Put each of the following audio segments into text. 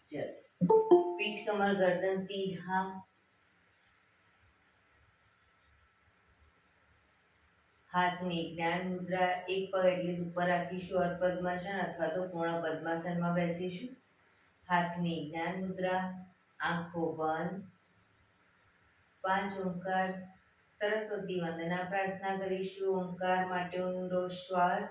चलो, पीठ कमर गर्दन सीधा, હાથની જ્ઞાન મુદ્રા એક પગ એટલી ઉપર રાખીશું અર્ધ પદ્માસન અથવા તો પૂર્ણ પદ્માસનમાં બેસીશું. હાથની જ્ઞાન મુદ્રા, આંખો બંધ. 5 ઓંકાર સરસ્વતી વંદના પ્રાર્થના કરીશું. ઓંકાર માટે ઊંડો શ્વાસ.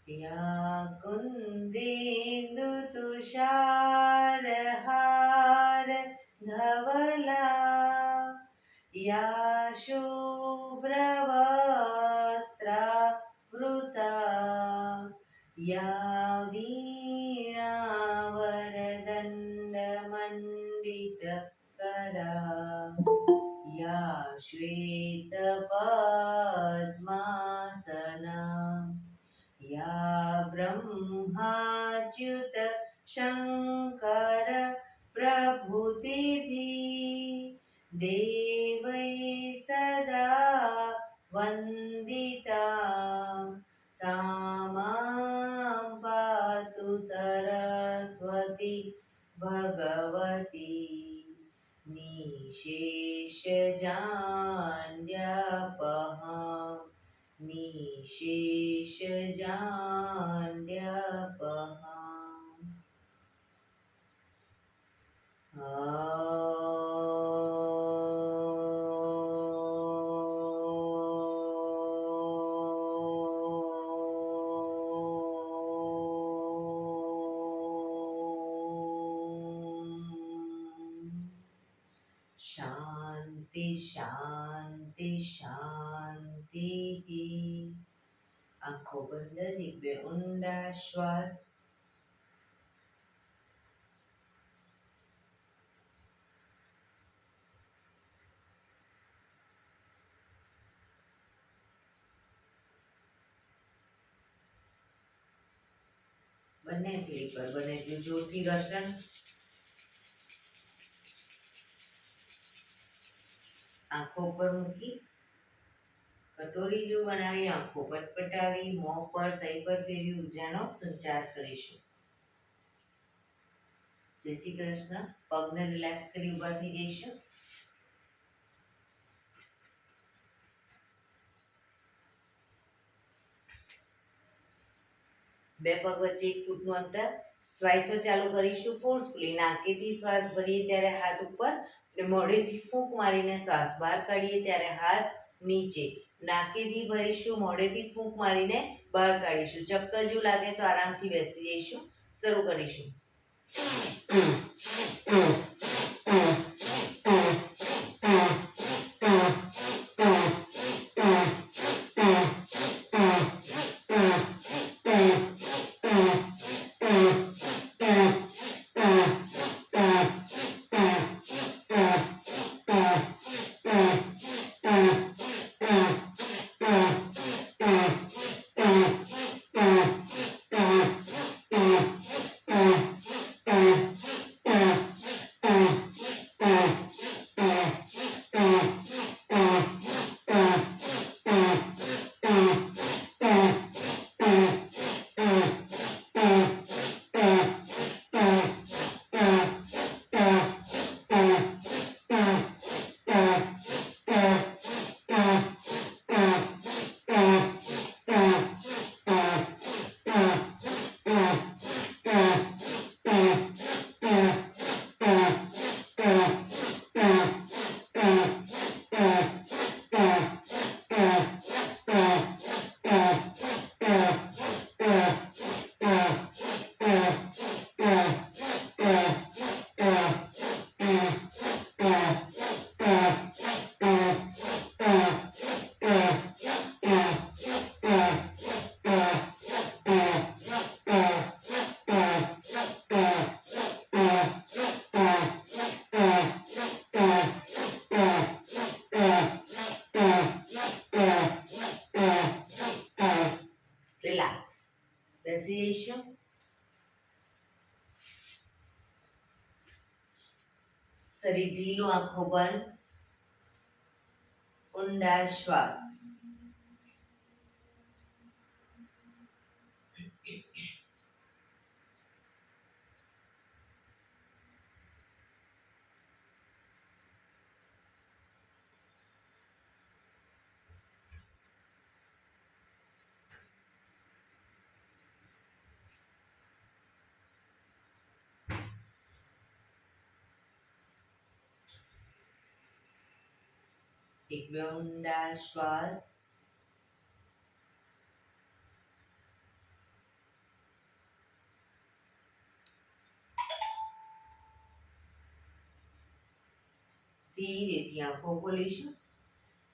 या कुन्देन्दु तुषारहार धवला या शुभ्रवस्त्रावृता या वीणावरदण्डमण्डितकरा या श्वेतपद्मासना या ब्रह्माच्युत शङ्कर प्रभृतिभिः देवैः सदा वन्दिता सा मां पातु सरस्वती भगवती निशेषजाड्यापहा निशेषजाड्यापहा. શાંતિ શાંતિ શાંતિ. આંખો બંધ જ એક બે ઊંડા શ્વાસ. બંને ક્લિક પર બને એટલું જોરથી ઘર્ષણ. આંખો પર મૂકી કટોરી જેવું બનાવી આંખો પટપટાવી મોં પર સહી પર ફેરવી ઉર્જાનો સંચાર કરીશું. જય શ્રી કૃષ્ણ. પગને રિલેક્સ કરી ઊભા થઈ જઈશું. બે પગ વચ્ચે 1 ફૂટનું અંતર. શ્વાસો ચાલુ કરીશું ફોર્સફુલી. નાકેથી શ્વાસ ભરીએ ત્યારે હાથ ઉપર અને મોઢેથી ફૂંક મારીને શ્વાસ બહાર કાઢીએ ત્યારે હાથ નીચે. નાકેથી ભરીશું, મોઢેથી ફૂંક મારીને બહાર કાઢીશું. ચક્કર જેવું લાગે તો આરામથી બેસી જઈશું. શરૂ કરીશું. ફરી ઢીલું આંખો બંધ, ઊંડા શ્વાસ. એક બે ઊંડા શ્વાસ. ધીરેથી આંખો ખોલીશું.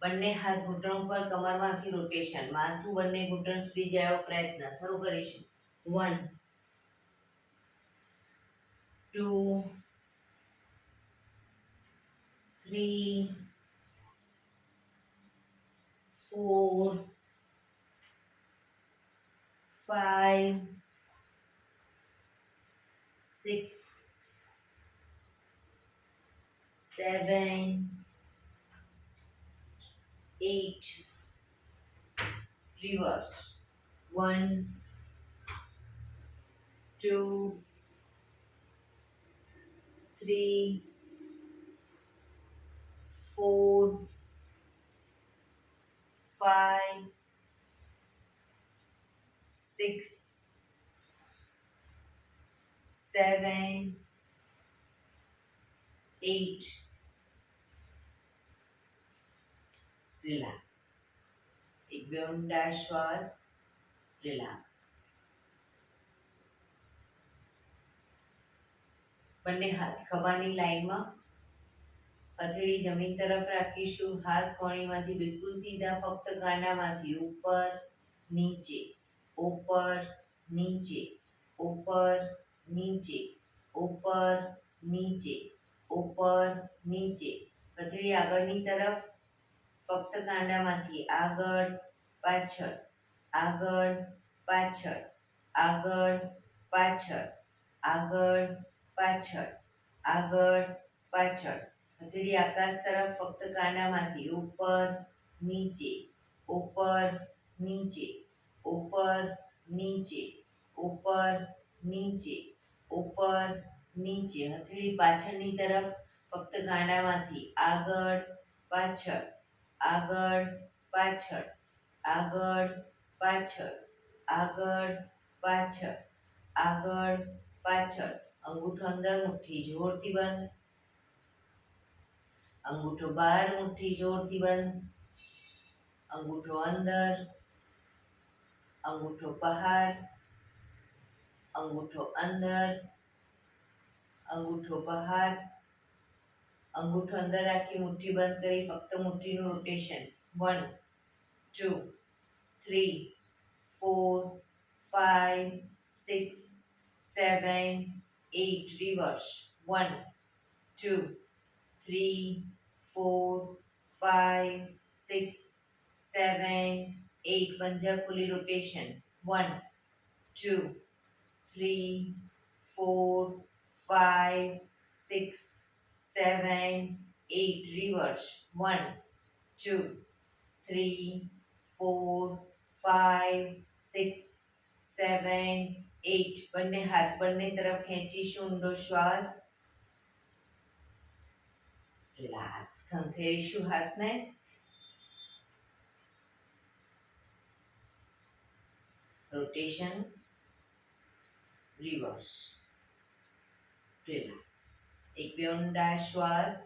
બંને હાથ ઘૂંટણ પર, કમરમાંથી રોટેશન, માથું બંને ઘૂંટણ સુધી જાય એવો પ્રયત્ન. શરૂ કરીશું. 1 2 3 4 5 6 7 8 reverse. 1 2 3 4 5 6 7 8 રિલેક્સ. એક બે ઊંડા શ્વાસ. રિલેક્સ. બંને હાથ ખભાની લાઈનમાં, હથેળી જમીન તરફ રાખીશું. હાથ કોણીમાંથી બિલકુલ સીધા, ફક્ત કાંડામાંથી ઉપર નીચે, ઉપર નીચે, ઉપર નીચે, ઉપર નીચે, ઉપર નીચે. હથેળી આગળની તરફ, ફક્ત કાંડામાંથી આગળ પાછળ, આગળ પાછળ, આગળ પાછળ, આગળ પાછળ, આગળ પાછળ. હથેળી આકાશ તરફ, ફક્ત કાંડામાંથી ઉપર નીચે, ઉપર નીચે, ઉપર નીચે, ઉપર નીચે, ઉપર નીચે. હથેળી પાછળની તરફ, ફક્ત કાંડામાંથી આગળ પાછળ, આગળ પાછળ, આગળ પાછળ, આગળ પાછળ, આગળ પાછળ. અંગૂઠો અંદર, મુઠ્ઠી જોરથી બંધ. અંગૂઠો બહાર, મુઠ્ઠી જોરથી બંધ. અંગૂઠો અંદર, અંગૂઠો બહાર, અંગૂઠો અંદર, અંગૂઠો બહાર. અંગૂઠો અંદર રાખી મુઠ્ઠી બંધ કરી ફક્ત મુઠ્ઠીનું રોટેશન. 1 2 3 4 5 6 7 8 રિવર્સ. 1 2 3 4 5 6 7 8 પંજા ખુલી રોટેશન. 1 2 3 4 5 6 7 8 reverse. 1 2 3 4 5 6 7 8 બંને હાથ બંને તરફ ખેંચીશું. ઊંડો શ્વાસ. રિલેક્સ. ખંખેરીશું હાથને. રોટેશન. રિવર્સ. રિલેક્સ. એક બે ઊંડા શ્વાસ.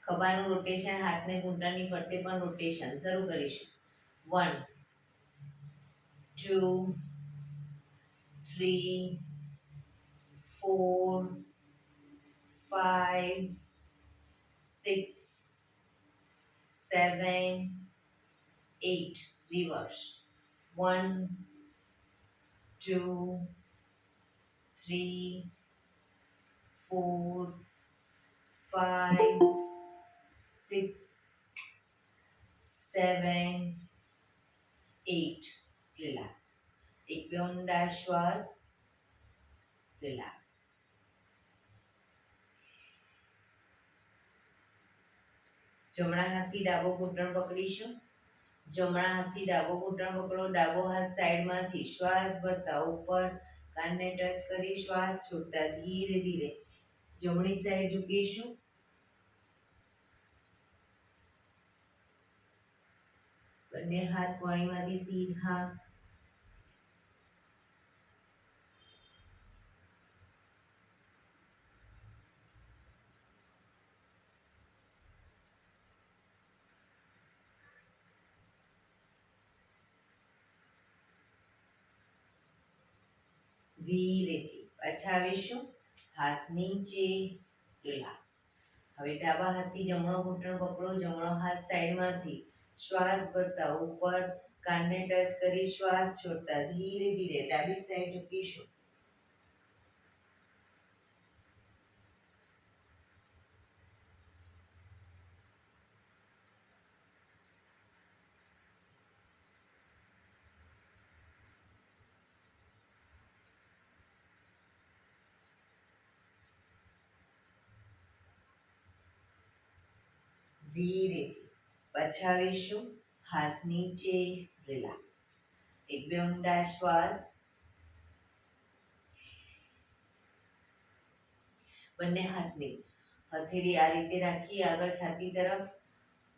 ખભાનું રોટેશન, હાથને ઘૂંટણની ફરતે પણ રોટેશન. શરૂ કરીશું. 1 2 3 4 5 6 7 8 reverse. 1 2 3 4 5 6 7 8 રિલેક્સ. એક બે ઊંડા શ્વાસ. રિલેક્સ. જમણા હાથથી ડાબો ઘૂંટણ પકડીશું. જમણા હાથથી ડાબો ઘૂંટણ પકડો. ડાબો હાથ સાઈડમાંથી શ્વાસ ભરતા ઉપર કાનને ટચ કરી શ્વાસ છોડતા ધીરે ધીરે જમણી સાઈડ ઝૂકીશું. બંને હાથ કોણીમાંથી સીધા. ધીરેથી પાછા આવીશું. હાથ નીચે, રિલેક્સ. હવે ડાબા હાથથી જમણો ઘૂંટણ પકડો. જમણો હાથ સાઈડમાંથી શ્વાસ ભરતા ઉપર કાનને ટચ કરી શ્વાસ છોડતા ધીરે ધીરે ડાબી સાઈડ ઝૂકીશું. ધીરેથી પાછા આવીશું. હાથ નીચે, રિલેક્સ. એક બે ઊંડા શ્વાસ. બંને હાથની હથેળી આ રીતે રાખી આગળ છાતી તરફ.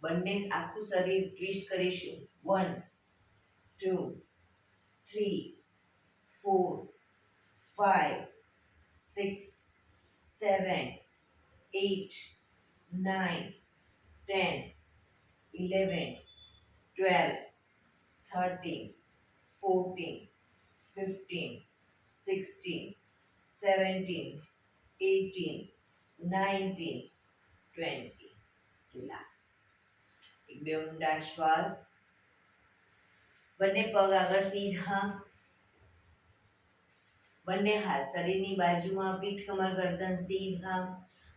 બંને આખું શરીર ટ્વિસ્ટ કરીશું. 1 2 3 4 5 6 7 8 9 10 11 12 13 14 15 16 17 18 19 20. રિલેક્સ. એક બે ઊંડા શ્વાસ. બંને પગ આગળ સીધા. બંને હાથ શરીરની બાજુમાં. પીઠ કમર ગરદન સીધા.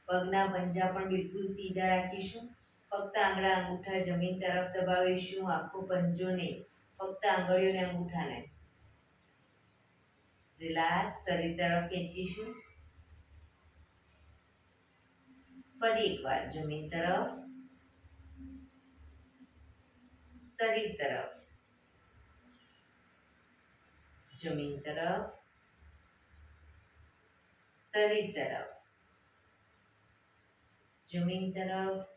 પગના પંજા પણ બિલકુલ સીધા રાખીશું. ફક્ત આંગળા અંગૂઠા જમીન તરફ દબાવીશું. આખો પંજો નહીં, ફક્ત આંગળીઓને અંગૂઠાને. રિલેક્સ. શરીર તરફ ખેંચીશું. ફરી એકવાર જમીન તરફ, શરીર તરફ, જમીન તરફ, શરીર તરફ, જમીન તરફ,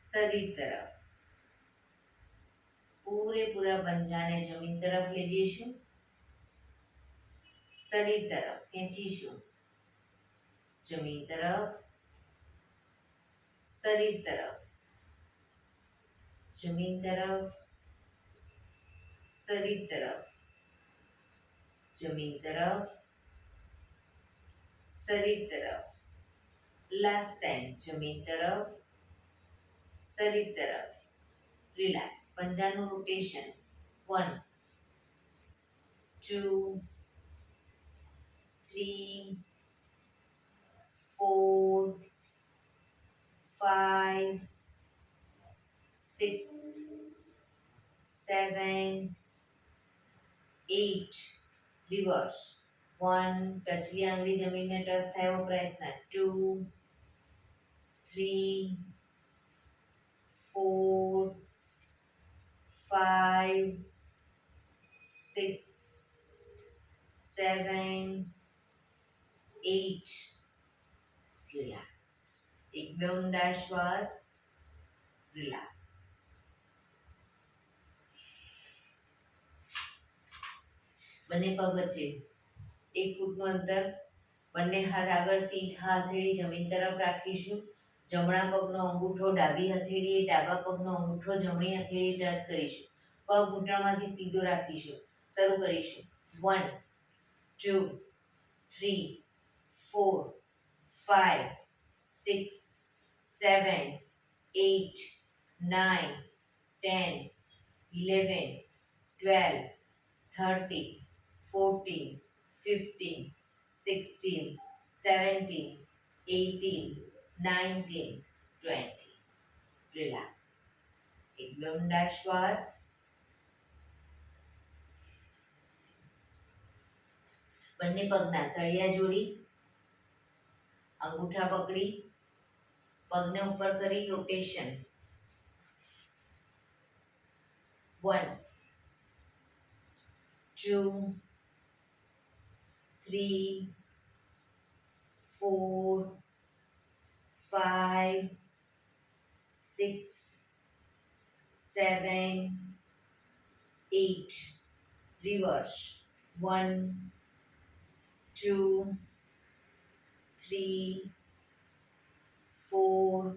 શરીર તરફ. પૂરેપૂરા પંજાને જમીન તરફ લઈ જઈશું. શરીર તરફ ખેંચીશું. જમીન તરફ, શરીર તરફ, જમીન તરફ, શરીર તરફ, જમીન તરફ, શરીર તરફ. Last time. જમીન તરફ, શરીર તરફ. રિલેક્સ. પંજાનું રોટેશન. 1 2 3 4 5 6 7 8. રિવર્સ. 1 ટચલી આંગળી જમીનને ટચ થાય એવો પ્રયત્ન. 2 3 4 5 6 7 8. રિલેક્સ. એક બે ઊંડા શ્વાસ. રિલેક્સ. બંને પગ વચ્ચે 1 ફૂટનું અંતર. બંને હાથ આગળ સીધા. હથેળી જમીન તરફ રાખીશું. જમણા પગનો અંગૂઠો ડાબી હથેળીએ, ડાબા પગનો અંગૂઠો જમણી હથેળીએ ટચ કરીશું. પગ ઘૂંટણમાંથી સીધો રાખીશું. શરૂ કરીશું. 1 2 3 4 5 6 7 8 9 10 11 12 13 14 15 16 17 18 19 20. રિલેક્સ. એક બે ઊંડા શ્વાસ. બંને પગના તળિયા જોડી, અંગૂઠા પકડી, પગને ઉપર કરી રોટેશન. 1 2 3 4 5 6 7 8. Reverse. 1 2 3 4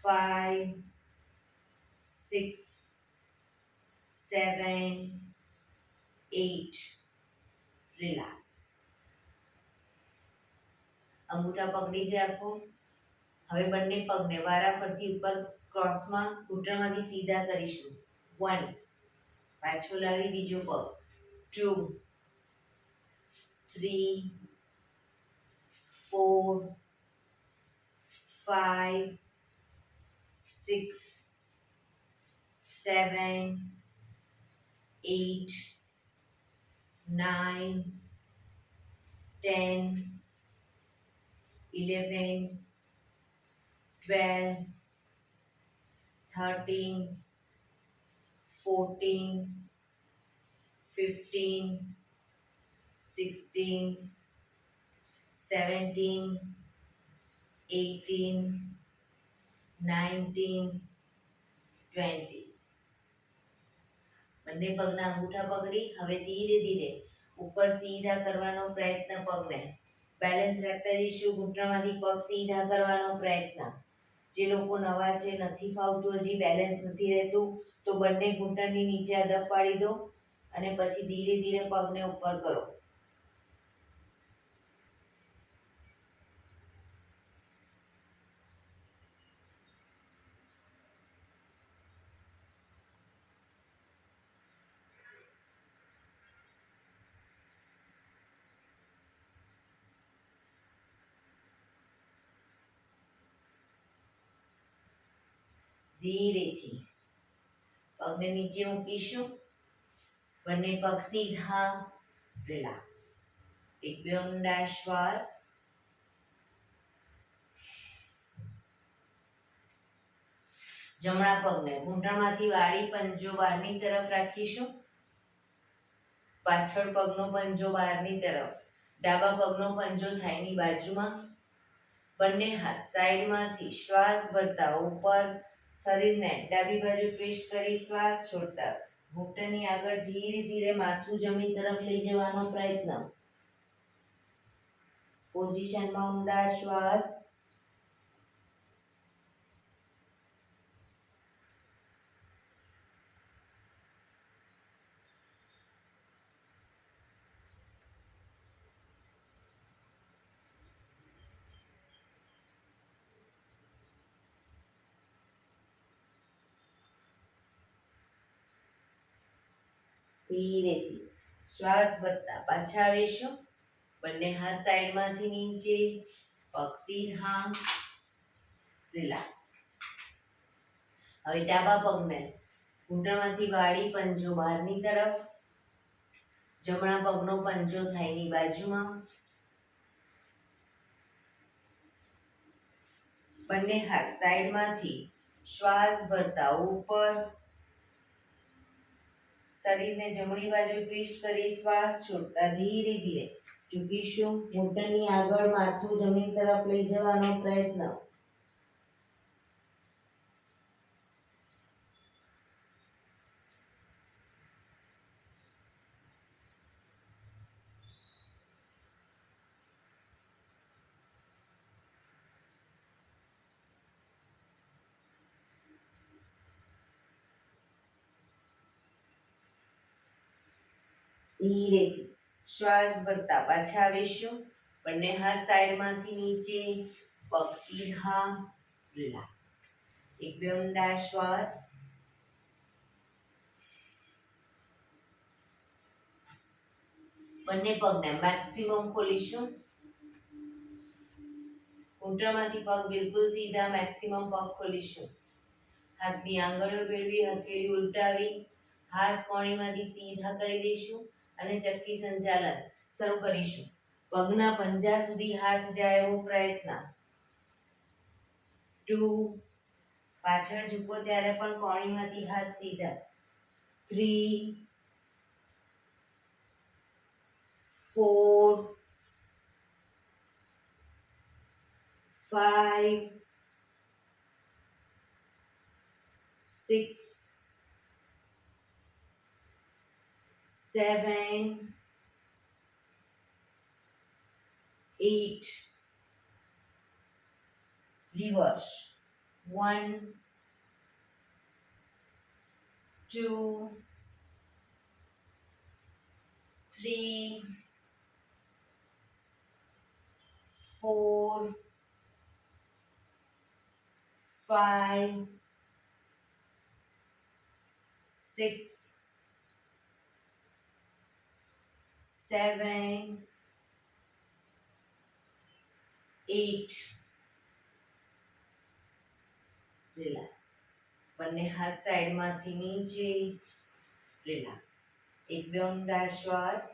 5 6 7 8. રિલેક્સ. અંગૂઠા પકડી જ રાખો. હવે બંને પગને વારાફરતી ઉપર ક્રોસમાં ઘૂંટણમાંથી સીધા કરીશું. 1 પાછો લાવી બીજો પગ. 2 3 4 5 6 7 8 9 10 11 12 13 14 15 16 17 18 19 20. બંને પગના અંગૂઠા પકડી હવે ધીરે ધીરે ઉપર સીધા કરવાનો પ્રયત્ન. પગને બેલેન્સ રાખતા જઈશું. ઘૂંટણમાંથી પગ સીધા કરવાનો પ્રયત્ન. જે લોકો નવા છે, નથી ફાવતું, હજી બેલેન્સ નથી રહેતું, તો બંને ઘૂંટણની નીચે અદબ પાડી દો અને પછી ધીરે ધીરે પગને ઉપર કરો. ધીરેથી પગને નીચે મૂકીશું. બંને પગ સીધા. રિલેક્સ. એક બે ઊંડા શ્વાસ. જમણા પગને ઘૂંટણમાંથી વાળી પંજો બહારની તરફ રાખીશું. પાછળ પગનો પંજો બહારની તરફ. ડાબા પગનો પંજો થાઈની બાજુમાં. બંને હાથ સાઈડમાંથી શ્વાસ ભરતા ઉપર શરીરને ડાબી બાજુ ટ્વિસ્ટ કરી શ્વાસ છોડતા ઘૂંટણની આગળ ધીરે ધીરે માથું જમીન તરફ લઈ જવાનો પ્રયત્ન. પોઝિશનમાં ઊંડા શ્વાસ. ધીરેથી શ્વાસ ભરતા પાછા આવીશું. બંને હાથ સાઈડમાંથી નીચે, પગ સીધા. રિલેક્સ. હવે ડાબા પગને ઘૂંટણમાંથી વાળી પંજો બહારની તરફ. જમણા પગનો પંજો થાઈની બાજુમાં. બંને હાથ સાઈડમાંથી શ્વાસ ભરતા ઉપર. શરીરને જમણી બાજુ ટ્વિસ્ટ કરી શ્વાસ છોડતા ધીરે ધીરે ઝૂકીશું. ઘૂંટણની આગળ માથું જમીન તરફ લઈ જવાનો પ્રયત્ન. ધીરેથી શ્વાસ ભરતા પાછા આવીશું. બંને હાથ સાઈડમાંથી નીચે, પગ સીધા. રિલેક્સ. એક બે ઊંડા શ્વાસ. બંને પગને મેક્સિમમ ખોલીશું. ઘૂંટણમાંથી પગ બિલકુલ સીધા. મેક્સિમમ પગ ખોલીશું. હાથની આંગળીઓ ભેળવી, હથેળી ઉલટાવી હાથ કોણીમાંથી સીધા કરી દઈશું અને ચક્કી સંચાલન શરૂ કરીશું. પગના પંજા સુધી હાથ જાય એવો પ્રયત્ન. 2, પાછળ ઝૂકો ત્યારે પણ કોણીમાંથી હાથ સીધા. 3, 4, 5, 6, 7, 8, reverse. 1, 2, 3, 4, 5, 6, 7, 8. રિલેક્સ. બંને હાથ સાઈડમાંથી નીચે. રિલેક્સ. એક બે ઊંડા શ્વાસ.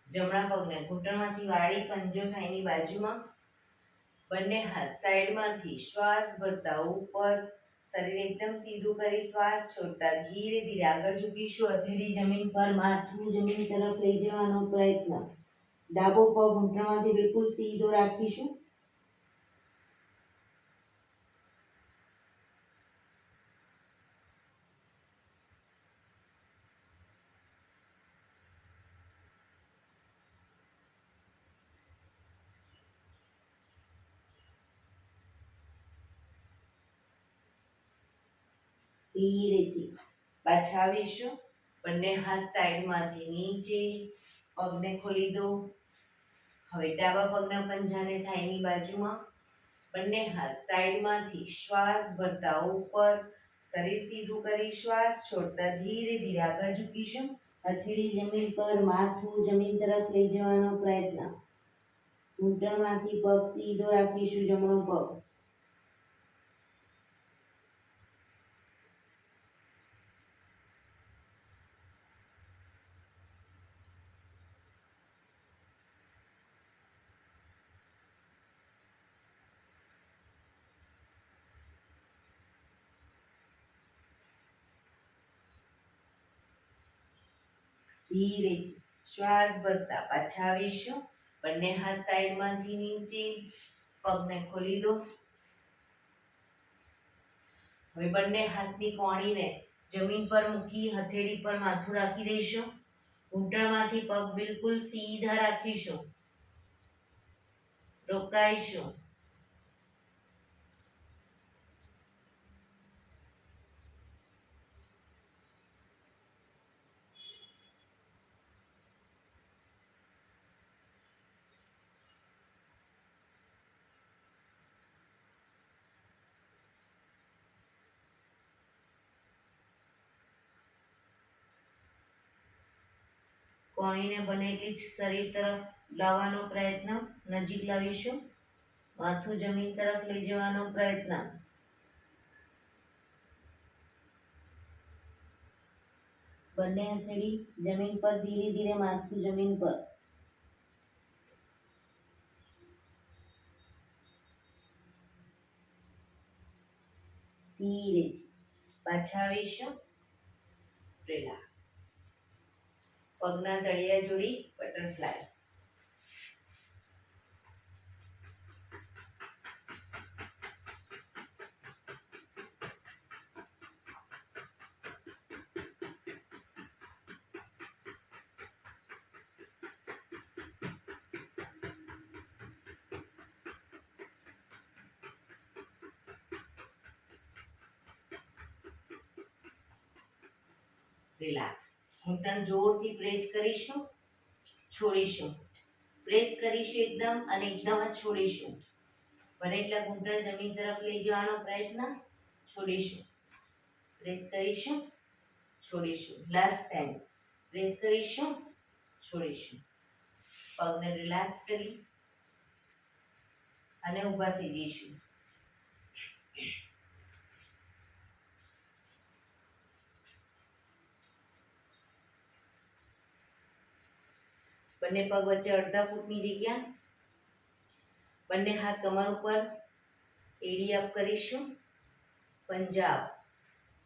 જમણા પગને ઘૂંટણમાંથી વાળી પંજો થાઈની બાજુમાં. બંને હાથ સાઈડમાંથી શ્વાસ ભરતા ઉપર. શરીર એકદમ સીધું કરી શ્વાસ છોડતા ધીરે ધીરે આગળ ઝૂકીશું. હથેળી જમીન પર, માથું જમીન તરફ લઈ જવાનો પ્રયત્ન. ડાબો પગ ઘૂંટણમાંથી બિલકુલ સીધો રાખીશું. ધીરેથી પાછા આવીશું. બંને હાથ સાઈડમાંથી નીચે. પગને ખોલી દો. હવે ડાબા પગના પંજાને થાઈની બાજુમાં. બંને હાથ સાઈડમાંથી શ્વાસ ભરતા ઉપર. શરીર સીધું કરી શ્વાસ છોડતા ધીરે ધીરે આગળ ઝૂકીશું. હથેળી જમીન પર, માથું જમીન તરફ લઈ જવાનો પ્રયત્ન. ઘૂંટણમાંથી પગ સીધો રાખીશું. જમણો પગ. ધીરેથી શ્વાસ ભરતા પાછા આવીશું. બંને હાથ સાઈડમાંથી નીચે. પગને ખોલી દો. હવે બંને હાથની કોણીને જમીન પર મૂકી હથેળી પર માથું રાખી દઈશું. ઘૂંટણમાંથી પગ બિલકુલ સીધા રાખીશું. રોકાઈશું. કોણીને બને એટલી જ શરીર તરફ લાવવાનો પ્રયત્ન. નજીક લાવીશું. માથું જમીન તરફ લઈ જવાનો પ્રયત્ન. બંને હથેળી જમીન પર. ધીરે ધીરે માથું જમીન પર. ધીરે પાછા આવીશું. રિલેક્સ. પગના તળિયા જોડી બટરફ્લાય. રિલેક્સ. ઘૂંટણ જોરથી પ્રેસ કરીશું. છોડીશું. પ્રેસ કરીશું એકદમ અને એકદમ જ છોડીશું. બને એટલા ઘૂંટણ જમીન તરફ લઈ જવાનો પ્રયત્ન. છોડીશું. પ્રેસ કરીશું. છોડીશું. Last time. પ્રેસ કરીશું. છોડીશું. પગને રિલેક્સ કરી અને ઊભા થઈ જઈશું. બંને પગ વચ્ચે અડધા ફૂટની જગ્યા. બંને હાથ કમર ઉપર, એડી અપ કરીશું. પંજા અપ,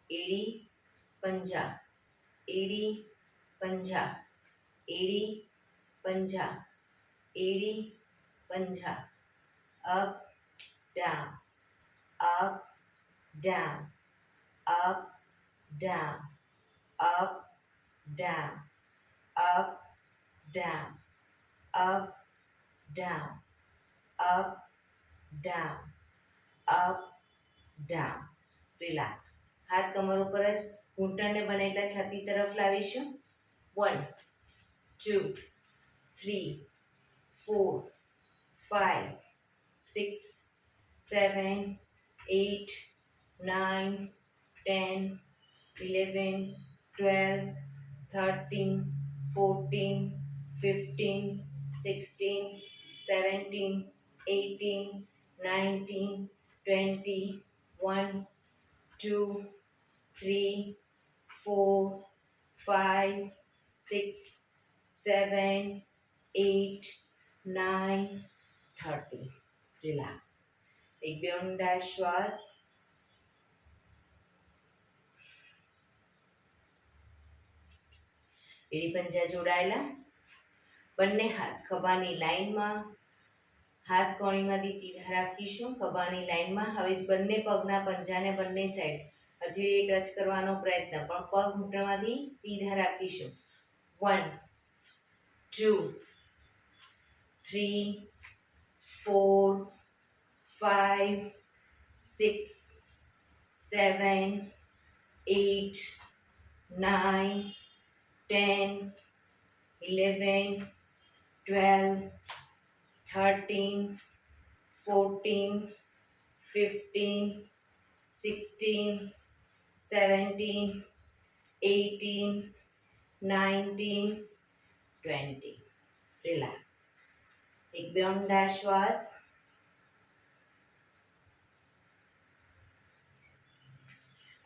એડી પંજા, એડી પંજા, એડી પંજા, એડી પંજા. Up down, up down, up down, up down, up down, up down, up down, up down. Relax. હાથ કમર ઉપર જ, ઘૂંટણને બને એટલા છાતી તરફ લાવીશું. 1 2 3 4 5 6 7 8 9 10 11 12 13 14 15 16 17 18 19 20 1 2 3 4 5 6 7 8 9 30. રિલેક્સ. એક બે ઊંડા શ્વાસ. એડી પંજા જોડાયેલા. બંને હાથ ખભાની લાઈનમાં, હાથ કોણીમાંથી સીધા રાખીશું ખભાની લાઈનમાં. હવે બંને પગના પંજાને બંને સાઈડ હથેળીએ ટચ કરવાનો પ્રયત્ન, પણ પગ ઘૂંટણમાંથી સીધા રાખીશું. 1 2 3 4 5 6 7 8 9 10 11 12 13 14 15 16 17 18 19 20. રિલેક્સ. એક બે ઊંડા શ્વાસ.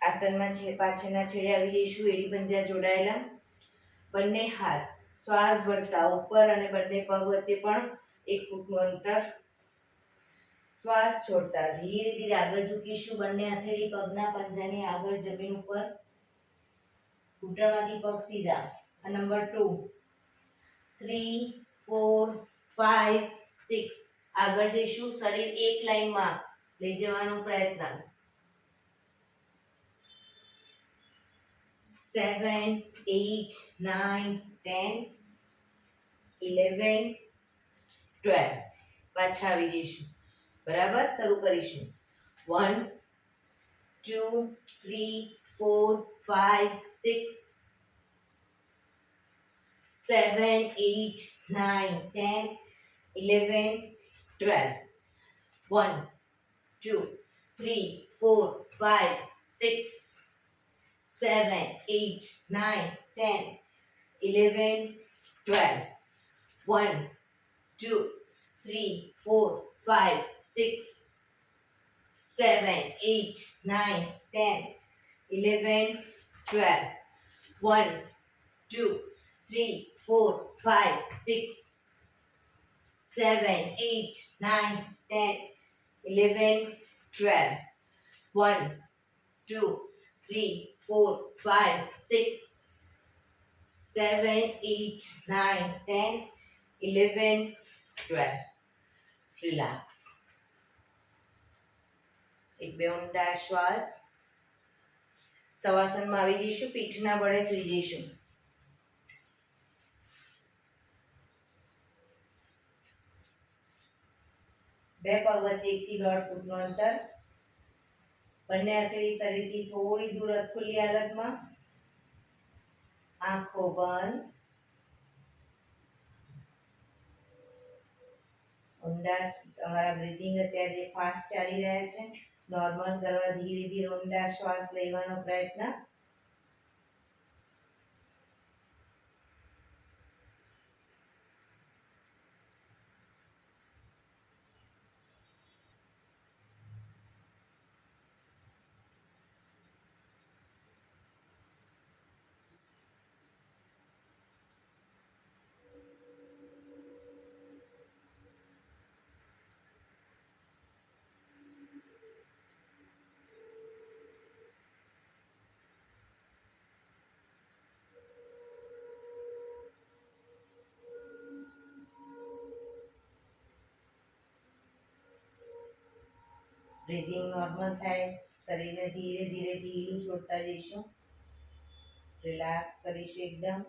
આસનમાં પાછળના છેડે આવી જઈશું. એડી પંજા જોડાયેલા. બંને હાથ શ્વાસ ભરતા ઉપર અને બંને પગ વચ્ચે પણ 1 ફૂટનું અંતર. શ્વાસ છોડતા ધીરે ધીરે આગળ ઝૂકીશું. બંને હથેળી પગના પંજાની આગળ જમીન ઉપર. ઘૂંટણમાંથી પગ સીધા. નંબર 2 3 4 5 6. આગળ જઈશું. શરીર એક લાઈનમાં લઈ જવાનો પ્રયત્ન. 7 8 9 10 11 12. પાછા આવી જઈશું. બરાબર. શરૂ કરીશું. 1 2 3 4 5 6 7 8 9 10 11 12. 1 2 3 4 5 6 7 8 9 10 11 12. 1 2 3 4 5 6 7 8 9 10 11 12. 1 2 3 4 5 6 7 8 9 10 11 12. 1 2 3 4 5 6 7 8 9 10 11 12. રિલેક્સ. એક બે ઊંડા શ્વાસ. શવાસનમાં આવી જઈશું. પીઠના બળે સૂઈ જઈશું. બે પગ વચ્ચે 1 થી 1.5 ફૂટનું અંતર. બંને હથેળી શરીરથી થોડી દૂર ખુલ્લી હાલતમાં. આંખો બંધ. ઊંડા તમારા બ્રીથિંગ અત્યારે જે ફાસ્ટ ચાલી રહ્યા છે, નોર્મલ કરવા ધીરે ધીરે ઊંડા શ્વાસ લેવાનો પ્રયત્ન. બ્રીધિંગ નોર્મલ થાય. શરીરને ધીરે ધીરે ઢીલું છોડતા જઈશું. રિલેક્સ કરીશું એકદમ.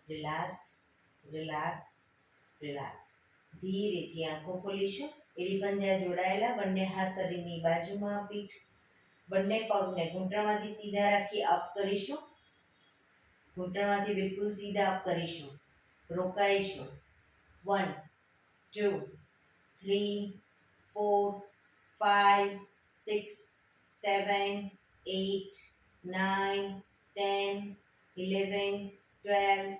Relax, relax, relax. ધીરેથી આંખો ખોલીશું. એડી પંજા જોડાયેલા, બંને હાથ શરીરની બાજુમાં. પીઠ, બંને પગને ઘૂંટણમાંથી સીધા રાખી અપ કરીશું. ઘૂંટણમાંથી બિલકુલ સીધા અપ કરીશું. રોકાઈશું. 1 2 3 4 5 6 7 8 9 10 11 12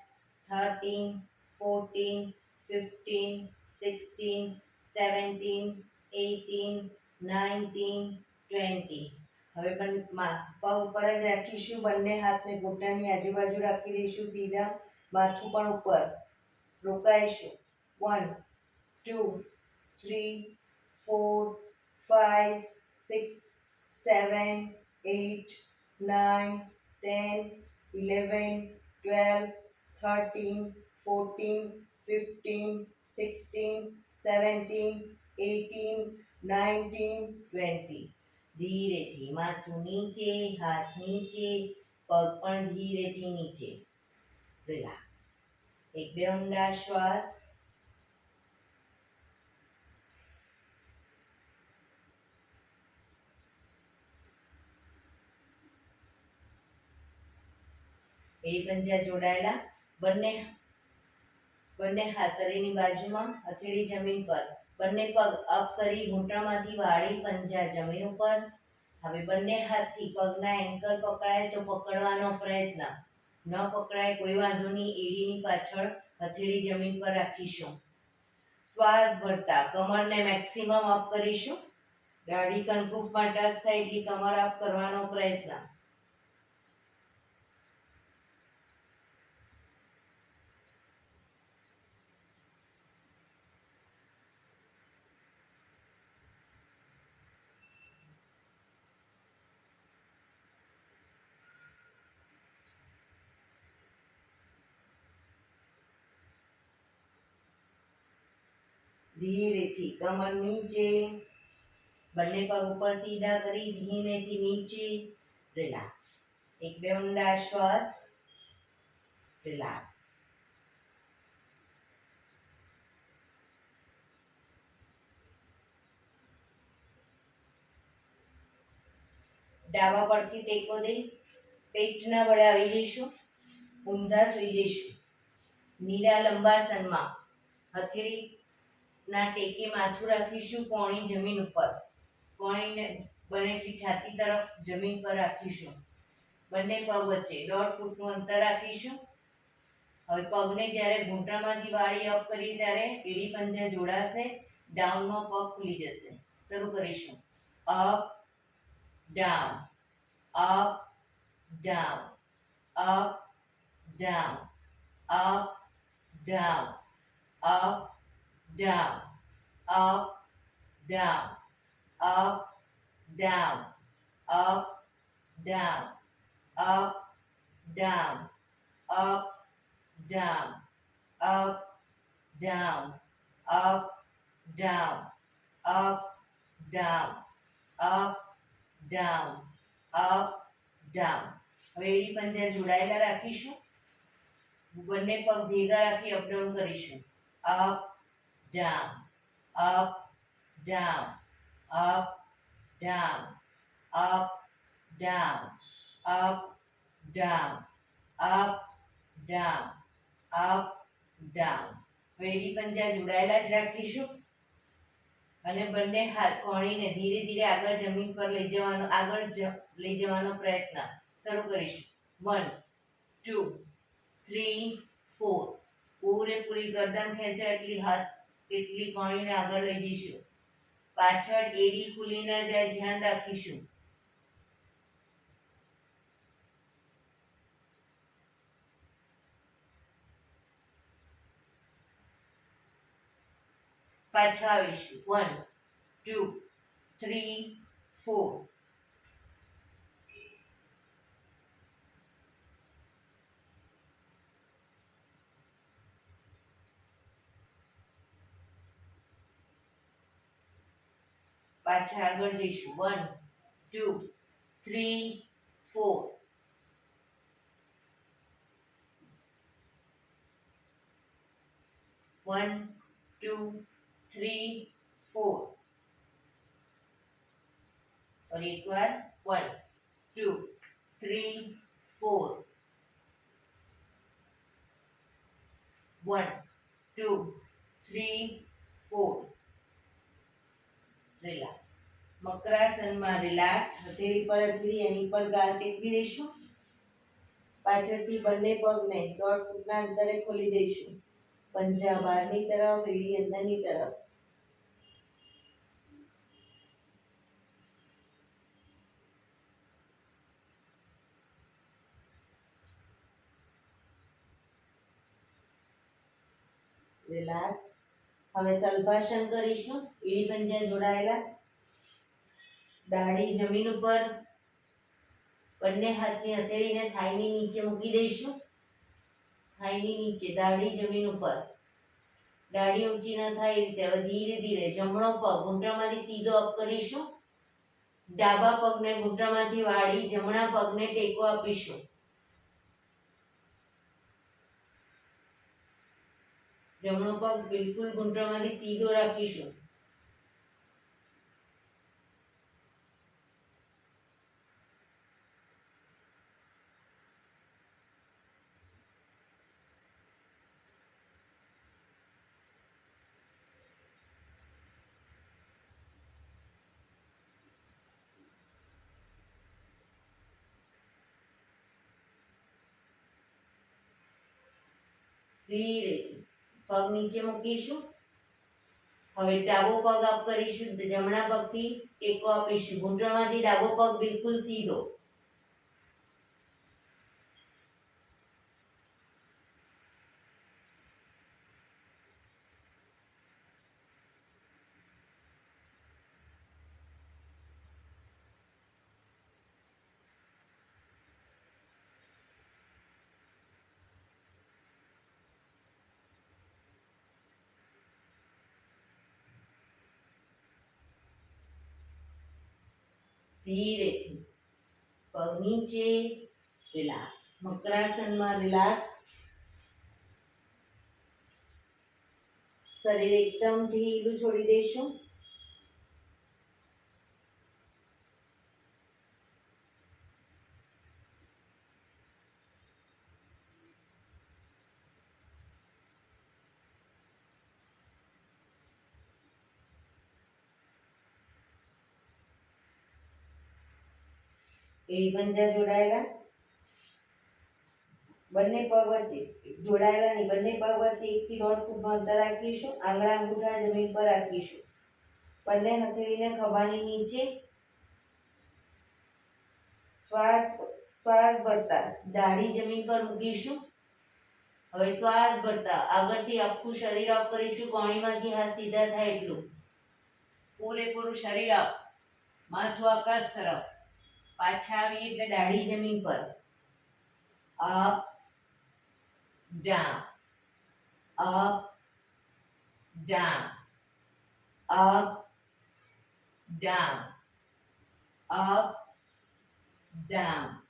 13 14 15 16 17 18 19 20. હવે પગ ઉપર જ રાખીશું. બંને હાથને ઘૂંટણની આજુબાજુ રાખી દઈશું સીધા. માથું પણ ઉપર. રોકાઈશું. 1 2 3 4 5 6 7 8 9 10 11 12 13 14 15 16 17 18 19 20. ધીરેથી માથું નીચે, હાથ નીચે, પગ પણ ધીરેથી નીચે. રિલેક્સ. એક બે ઊંડા શ્વાસ. એડી પંજા જોડાયેલા, બંને હાથ શરીરની બાજુમાં, હથેળી જમીન પર. બંને પગ અપ કરી ઘૂંટણમાંથી વાળી પંજા જમીન ઉપર. હવે બંને હાથથી પગના એન્કલ પકડાય તો પકડવાનો પ્રયત્ન. ન પકડાય કોઈ વાંધો નહીં. એડીની પાછળ હથેળી જમીન પર રાખીશું. શ્વાસ ભરતા કમરને મેક્સિમમ અપ કરીશું. દાઢી કંકુફમાં ટચ થાય એટલી કમર અપ કરવાનો પ્રયત્ન. ધીરેથી કમર નીચે, બંને પગ ઉપર સીધા કરી ધીમેથી નીચે. રિલેક્સ. એક બે ઊંડા શ્વાસ. રિલેક્સ. ડાબા પડથી ટેકો દઈ પેટના વડે આવી જઈશું. ઊંધા સુઈ જઈશું. નીડા લંબાસનમાં હથેળી ના ટેકે માથું રાખીશું. કોણી જમીન ઉપર. કોણીને બને એટલી છાતી તરફ જમીન પર રાખીશું. બંને પગ વચ્ચે 1.5 ફૂટનું અંતર રાખીશું. હવે પગને જ્યારે ઘૂંટણમાંથી વાળી અપ કરી ત્યારે એડી પંજા જોડાશે. ડાઉનમાં પગ ખુલી જશે. શરૂ કરીશું. Up down, up down, up down, up down, up down, up, down, up, down, up, down, up, down, up, down, up, down, up, down, up, down, up, down, up, down. હવે એડી પંજા જોડાયેલા રાખીશું. બંને પગ ભેગા રાખી અપડાઉન કરીશું. Up down, up, down, up, down, up, down, up, down, up, down, up, down. એડી પંજા જોડાયેલા જ રાખીશું. અને બંને હાથ કોણીને ધીરે ધીરે આગળ જમીન પર લઈ જવાનો પ્રયત્ન શરૂ કરીશું. 1 2 3 4. પૂરેપૂરી ગરદન ખેંચાય એટલી કોણીને આગળ લઈ જઈશું. પાછળ એડી ખુલી ન જાય, ધ્યાન રાખીશું. પાછા આવીશું. 1 2 3 4. પાછા આગળ જઈશું. 1 2 3 4. One, two, three, four. और एक बार 1 2 3 4. 1 2 3 4. રિલેક્સ. મકરાસનમાં રિલેક્સ. હથેળી પર હથેળી એની પર ગાલ ટેકવી દઈશું. પાછળથી બંને પગને 1.5 ફૂટના અંતરે ખોલી દઈશું. પંજા બહારની તરફ, એડી અંદરની તરફ. રિલેક્સ. હવે સલ્ભાસન કરીશું. એડી પંજા જોડાયેલા, દાઢી જમીન ઉપર. બંને હાથની હથેળીને થાઈની નીચે મૂકી દઈશું. થાઈની નીચે, દાઢી જમીન ઉપર. દાઢી ઊંચી ન થાય એ રીતે. હવે ધીરે ધીરે જમણો પગ ઘૂંટણમાંથી સીધો અપ કરીશું. ડાબા પગને ઘૂંટણમાંથી વાળી જમણા પગને ટેકો આપીશું. જમણો પગ બિલકુલ ઘૂંટણમાંથી સીધો રાખીશું. ધીરે પગ નીચે મૂકીશું. હવે ડાબો પગ અપ કરીશું. જમણા પગથી ટેકો આપીશું. ઘૂંટણમાંથી ડાબો પગ બિલકુલ સીધો. ધીરેથી પગ નીચે. રિલેક્સ. મકરાસનમાં રિલેક્સ. શરીર એકદમ ઢીલું છોડી દઈશું. એડી પંજા જોડાયેલા. બંને પગ વચ્ચે જોડાયેલા નહીં, બંને પગ વચ્ચે 1 થી 1.5 ફૂટનું અંતર રાખીશું. આંગળા અંગૂઠા જમીન પર રાખીશું. બંને હથેળીને ખભાની નીચે. શ્વાસ ભરતા દાઢી જમીન પર મૂકીશું. હવે શ્વાસ ભરતા આગળથી આખું શરીર અપ કરીશું. કોણીમાંથી હાથ સીધા થાય એટલું. પૂરેપૂરું શરીર અપ. માથું આકાશ તરફ. પાછા આવીએ એટલે દાઢી જમીન પર. Up down, up down, up down, up down,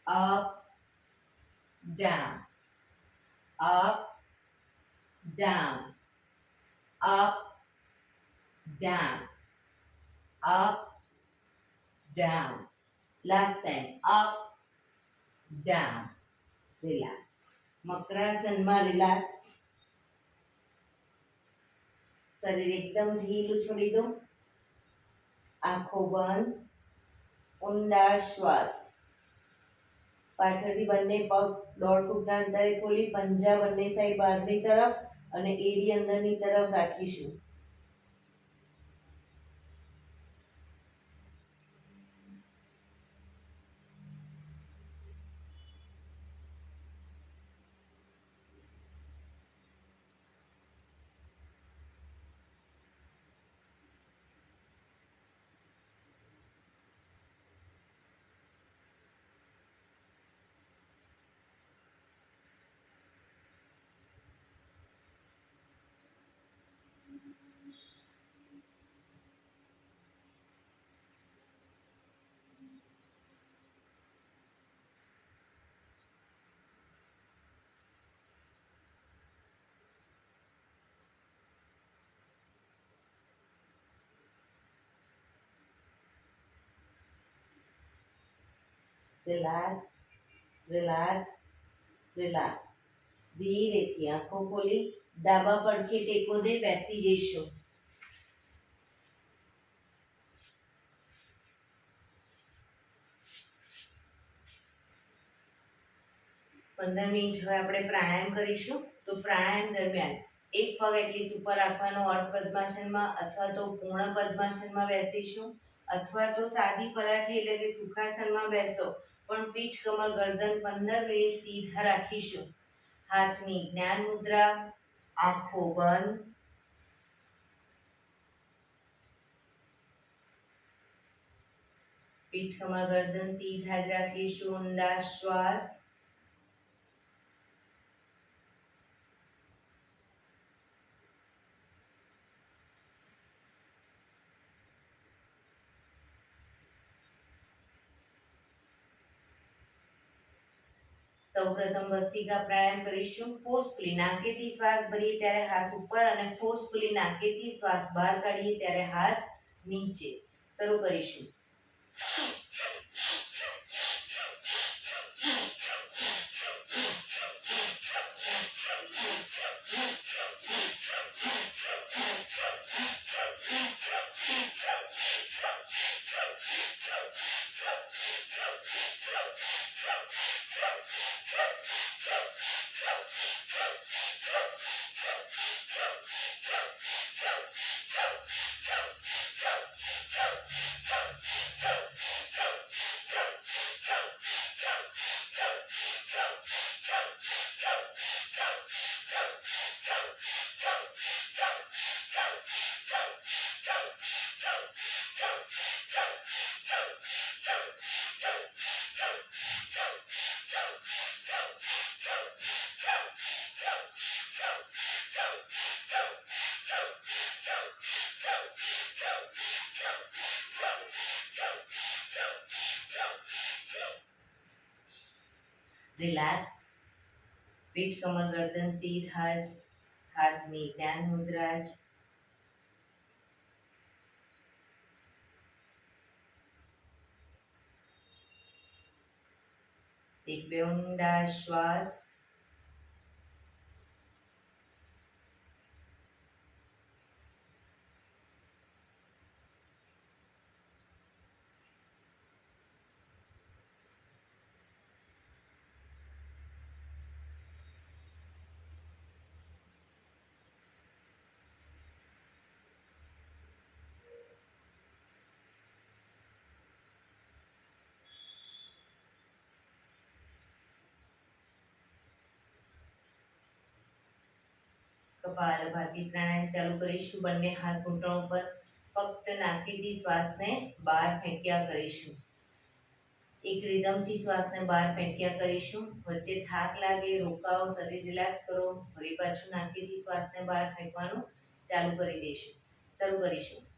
up down, up down, up down, up down. Last time. Up down. Relax. મકરાસનમાં રિલેક્સ. શરીર એકદમ ઢીલું છોડી દો. આંખો બંધ. ઊંડા શ્વાસ. પાછળથી બંને પગ 1.5 ફૂટના અંતરે ખોલી પંજા બંને સાઈડ બહારની તરફ અને એડી અંદરની તરફ રાખીશું. Relax, relax, relax. ધીરેથી આંખો ખોલી ડાબા પડખે ટેકો દે બેસી જઈશું. 15 મિનિટ હવે આપણે પ્રાણાયામ કરીશું. તો પ્રાણાયામ દરમિયાન એક પગ એટલીસ્ટ ઉપર રાખવાનો અર્ધ પદ્માસનમાં અથવા તો પૂર્ણ પદ્માસનમાં બેસીશું અથવા તો સાદી પલાઠી એટલે કે સુખાસનમાં બેસો પણ પીઠ કમર ગરદન 15 મિનિટ સીધા રાખીશું. હાથની જ્ઞાન મુદ્રા. આંખો બંધ. પીઠ કમર ગરદન સીધા જ રાખીશું. ઊંડા શ્વાસ. સૌપ્રથમ ભસ્ત્રિકા પ્રાણાયામ કરીશું. ફોર્સફુલી નાકેથી શ્વાસ ભરીએ ત્યારે હાથ ઉપર અને ફોર્સફુલી નાકેથી શ્વાસ બહાર કાઢીએ ત્યારે હાથ નીચે. શરૂ કરીશું. રિલેક્સ. પીઠ કમર ગરદન સીધા જ. હાથની જ્ઞાન મુદ્રા જ. એક બે ઊંડા શ્વાસ. કપાલભાતિ પ્રાણાયામ ચાલુ કરીશું. બંને હાથ ઘૂંટણ ઉપર. ફક્ત નાકેથી શ્વાસને બહાર ફેંક્યા કરીશું. એક રિધમથી શ્વાસને બહાર ફેંક્યા કરીશું. વચ્ચે થાક લાગે રોકાઓ, શરીર રિલેક્સ કરો. ફરી પાછું નાકેથી શ્વાસને બહાર ફેંકવાનું ચાલુ કરી દઈશું. શરૂ કરીશું.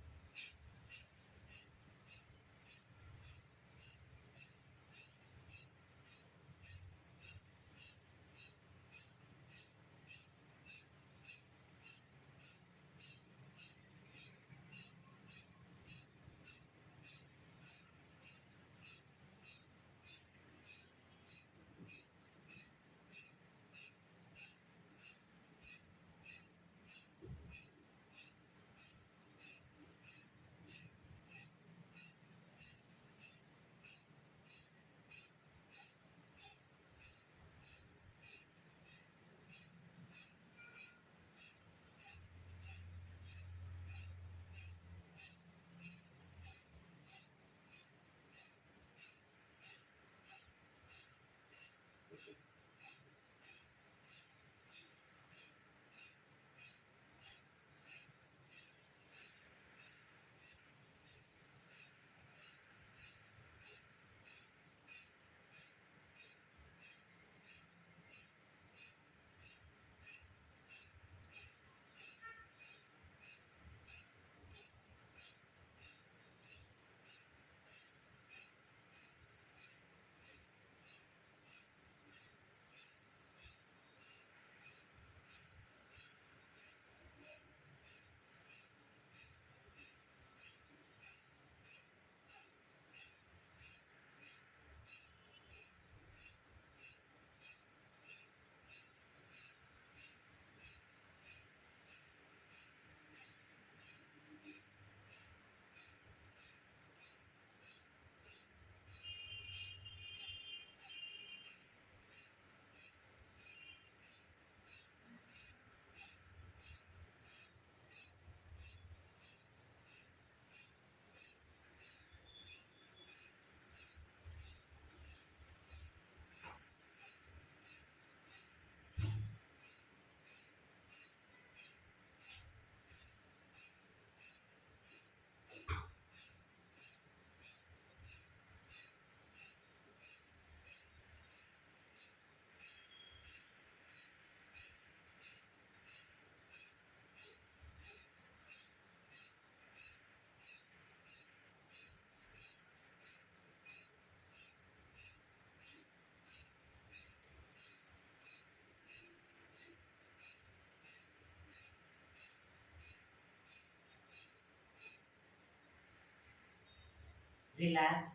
રિલેક્સ.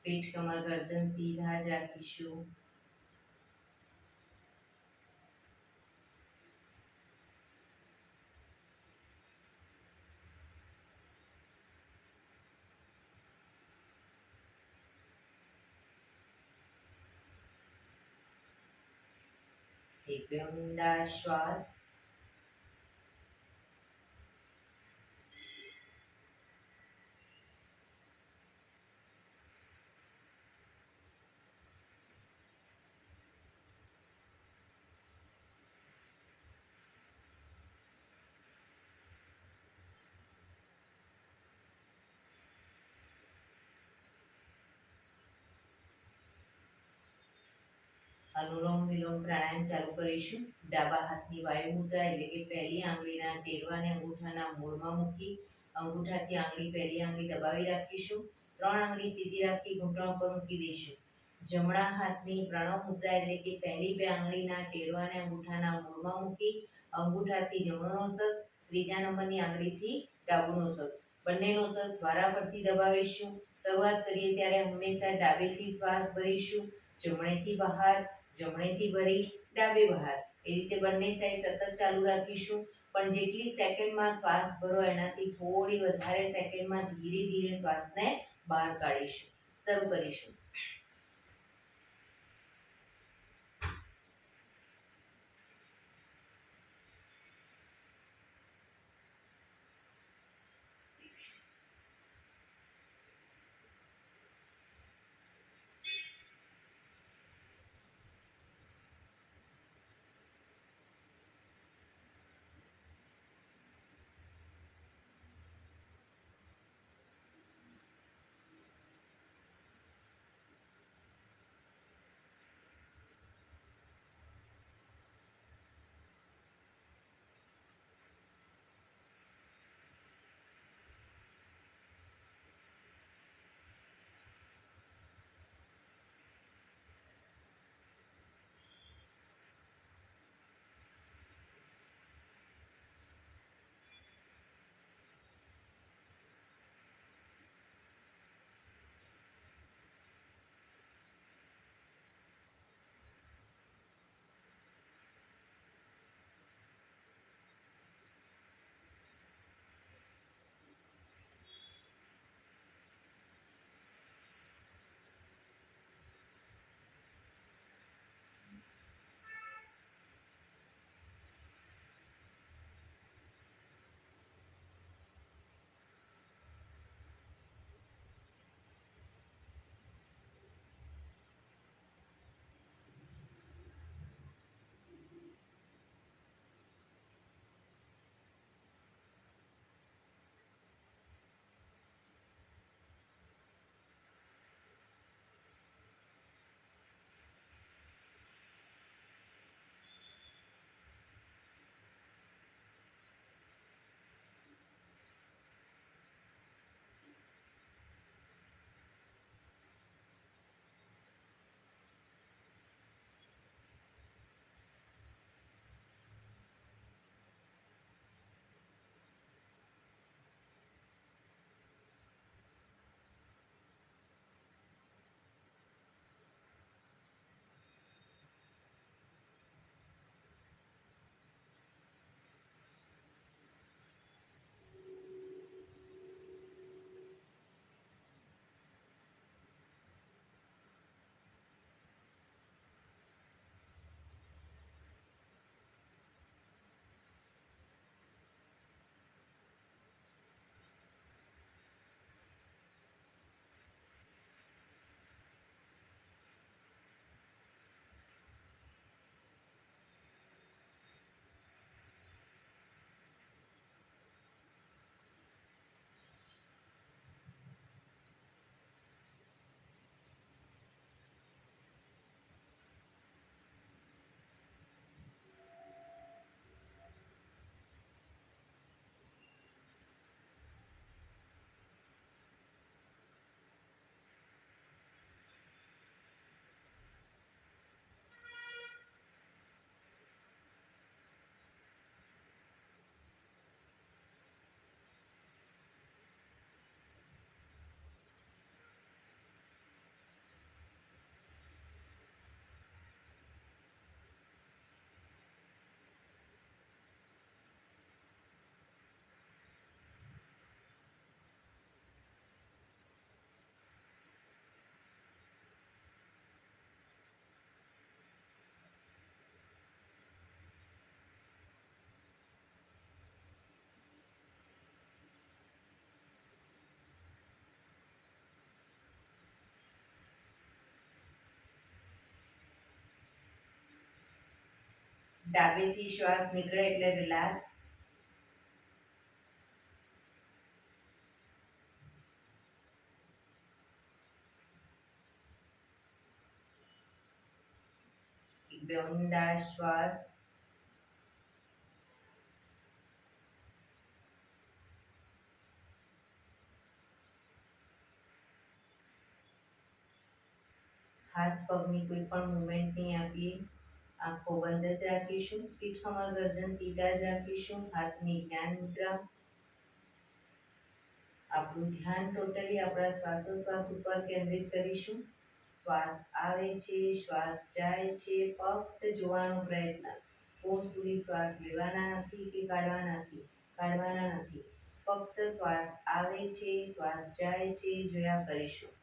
પીઠ કમર ગરદન સીધા જ રાખીશું. એક બે ઊંડા શ્વાસ. અનુલોમ વિલોમ પ્રાણાયામ ચાલુ કરીશું. ડાબા હાથની વાયુ મુદ્રા એટલે કે પહેલી આંગળીના ટેરવાને અંગૂઠાના મૂળમાં મૂકી અંગૂઠાથી આંગળી પહેલી આંગળી દબાવી રાખીશું. 3 આંગળી સીધી રાખી ઘૂંટણ પર મૂકી દઈશું. જમણા હાથની પ્રણવ મુદ્રા એટલે કે પહેલી 2 આંગળીના ટેરવાને અંગૂઠાના મૂળમાં મૂકી અંગૂઠાથી જમણો નોસસ, ત્રીજા નંબરની આંગળીથી ડાબુ નોસસ, બંને નોસસ વારાફરતી દબાવીશું. શરૂઆત કરીએ ત્યારે હંમેશા ડાબેથી શ્વાસ ભરીશું, જમણેથી બહાર, જમણેથી ભરી, ડાબે બહાર. એ રીતે બંને સાઈડ સતત ચાલુ રાખીશું. પણ જેટલી સેકન્ડમાં શ્વાસ ભરો એનાથી થોડી વધારે સેકન્ડમાં ધીરે ધીરે શ્વાસને બહાર કાઢીશું. શરૂ કરીશું. ડાબેથી શ્વાસ નીકળે એટલે રિલેક્સ. એક બે ઊંડા શ્વાસ. હાથ પગની કોઈ પણ મુવમેન્ટ નહીં આપીએ. આંખો બંધ જ રાખીશું. પીઠ કમર ગરદન સીધા જ રાખીશું. હાથની જ્ઞાન મુદ્રા. આપણું ધ્યાન ટોટલી આપણા શ્વાસોશ્વાસ ઉપર કેન્દ્રિત કરીશું. શ્વાસ આવે છે, શ્વાસ જાય છે, ફક્ત જોવાનો પ્રયત્ન. ફોર્સફુલી શ્વાસ લેવાના નથી કે કાઢવાના નથી. ફક્ત શ્વાસ આવે છે, શ્વાસ જાય છે, જોયા કરીશું.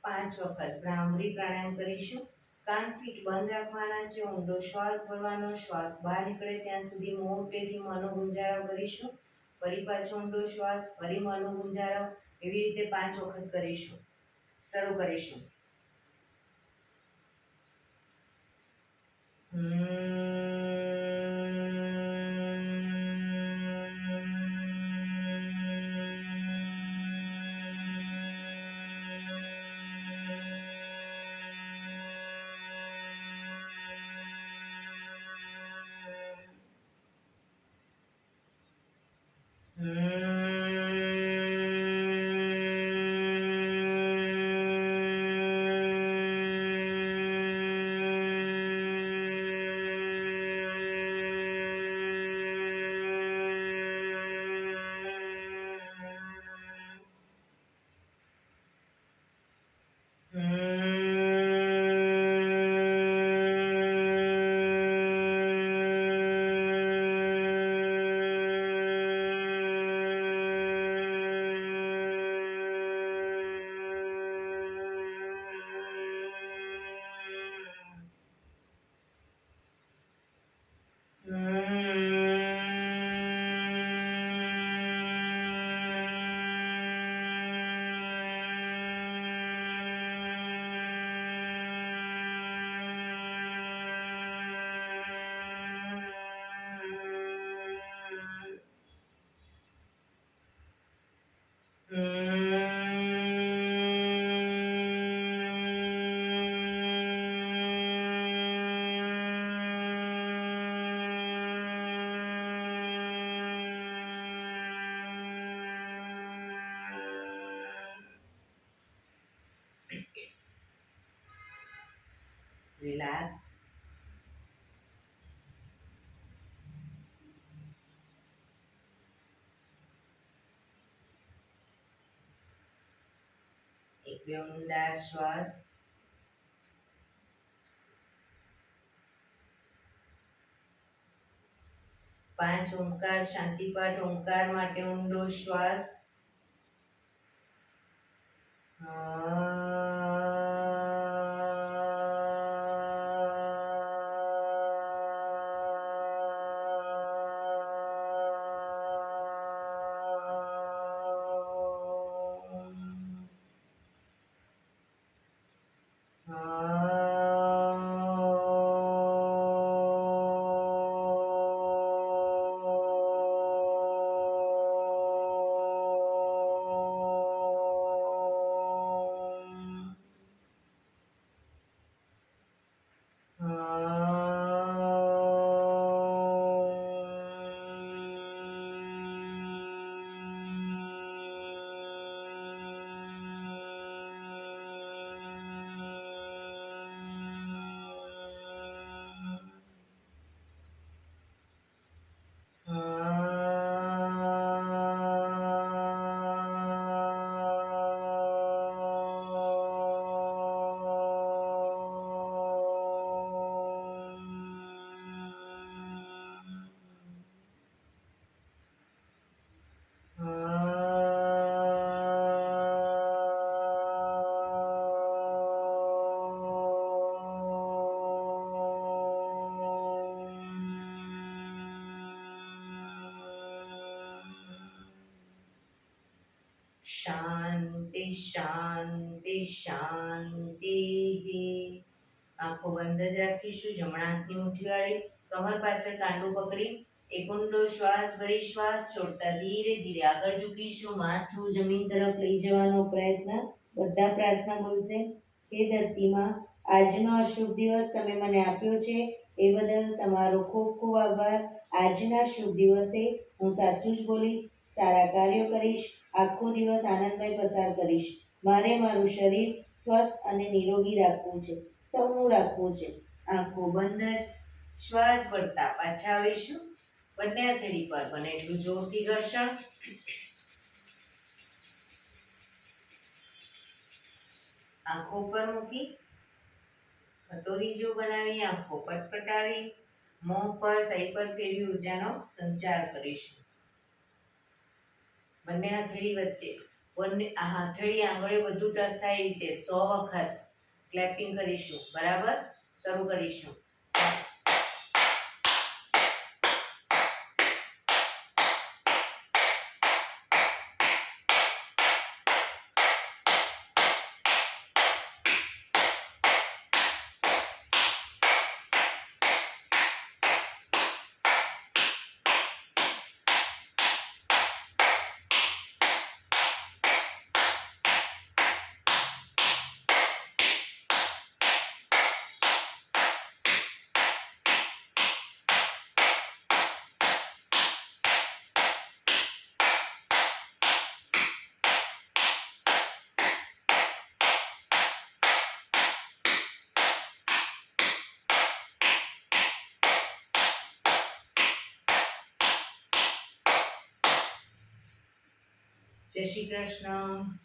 પાંચ વખત ભ્રામરી પ્રાણાયામ કરીશું. કાન ફીટ બંધ રાખવાના છે. ઊંડો શ્વાસ ભરવાનો. શ્વાસ બહાર નીકળે ત્યાં સુધી મોટેથી મોંનો ગુંજારો કરીશું. ફરી પાછો ઊંડો શ્વાસ, ફરી મોંનો ગુંજારો. એવી રીતે 5 વખત કરીશું. શરૂ કરીશું. Relax. એક બે ઊંડા શ્વાસ. પાંચ ઓમકાર શાંતિપાઠ. ઓમકાર માટે ઊંડો શ્વાસ. શાંતિ શાંતિ શાંતિ. આંખો બંધ જ રાખીશું. જમણા હાથની મુઠ્ઠી વાળી કમર પાછળ કાંડું પકડી એક ઊંડો શ્વાસ ભરી શ્વાસ છોડતા ધીરે ધીરે આગળ ઝૂકીશું. માથું જમીન તરફ લઈ જવાનો પ્રયત્ન. બધા પ્રાર્થના બોલશે. હે ધરતીમાં, આજનો આ શુભ દિવસ તમે મને આપ્યો છે એ બદલ તમારો ખૂબ ખૂબ આભાર. આજના શુભ દિવસે હું સાચું જ બોલીશ, સારા કાર્યો કરીશ, આખો દિવસ આનંદમય પસાર કરીશ. મારે મારું શરીર સ્વસ્થ અને નિરોગી રાખવું છે, સૌનું રાખવું છે. આંખો બંધ જ શ્વાસ ભરતા પાછા આવીશું. બંને હથેળી પર બને એટલું જોરથી ઘર્ષણ. આંખો પર મૂકી કટોરી જેવું બનાવી આંખો પટપટાવી મોં પર સહી પર ફેરવી ઉર્જાનો સંચાર કરીશું. બંને હથેળી વચ્ચે હથેળી આંગળીઓ બધું ટચ થાય એ રીતે 100 વખત ક્લેપિંગ કરીશું. બરાબર? શરૂ કરીશું. જય શ્રી કૃષ્ણ.